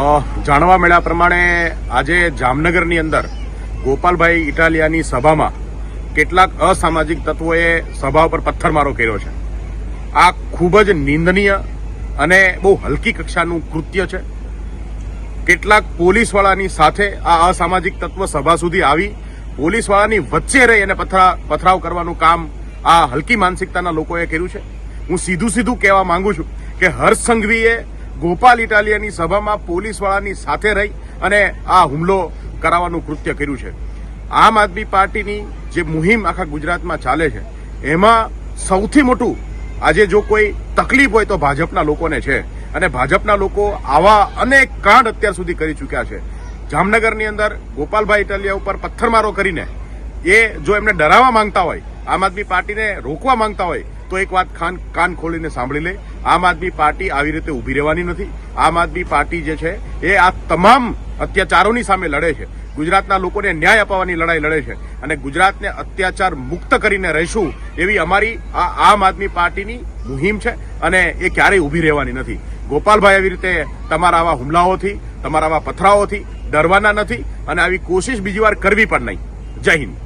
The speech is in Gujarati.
જાણવા મળ્યા પ્રમાણે આજે જામનગરની અંદર ગોપાલભાઈ ઇટાલિયાની સભામાં કેટલાક અસામાજિક તત્વોએ સભા ઉપર પથ્થરમારો કર્યો છે. આ ખૂબ જ નિંદનીય અને બહુ હલકી કક્ષાનું કૃત્ય છે. કેટલાક પોલીસવાળાની સાથે આ અસામાજિક તત્વ સભા સુધી આવી પોલીસવાળાની વચ્ચે રહી અને પથરાવ કરવાનું કામ આ હલકી માનસિકતાના લોકોએ કર્યું છે. હું સીધું કહેવા માંગુ છું કે હર્ષ સંઘવીએ ગોપાલ ઇટાલિયાની સભામાં પોલીસવાળાની સાથે રહી અને આ હુમલો કરાવવાનું કૃત્ય કર્યું છે. આમ આદમી પાર્ટીની જે મુહિમ આખા ગુજરાતમાં ચાલે છે એમાં સૌથી મોટું આજે જો કોઈ તકલીફ હોય તો ભાજપના લોકોને છે અને ભાજપના લોકો આવા અનેક કાંડ અત્યાર સુધી કરી ચૂક્યા છે. જામનગરની અંદર ગોપાલભાઈ ઇટાલિયા ઉપર પથ્થરમારો કરીને એ જો એમને ડરાવવા માંગતા હોય, આમ આદમી પાર્ટીને રોકવા માંગતા હોય તો એક વાત કાન ખોલીને સાંભળી લે. આમ આદમી પાર્ટી આવી રીતે ઊભી રહેવાની નથી. આમ આદમી પાર્ટી જે છે એ આ તમામ અત્યાચારોની સામે લડે છે. ગુજરાતના લોકોને ન્યાય અપાવવાની લડાઈ લડે છે અને ગુજરાતને અત્યાચાર મુક્ત કરીને રહીશું એવી અમારી આ આમ આદમી પાર્ટીની મુહિમ છે અને એ ક્યારેય ઊભી રહેવાની નથી. ગોપાલભાઈ આવી રીતે તમારા આવા હુમલાઓથી, તમારા આવા પથરાઓથી ડરવાના નથી અને આવી કોશિશ બીજી વાર કરવી પણ નહીં. જય હિન્દ.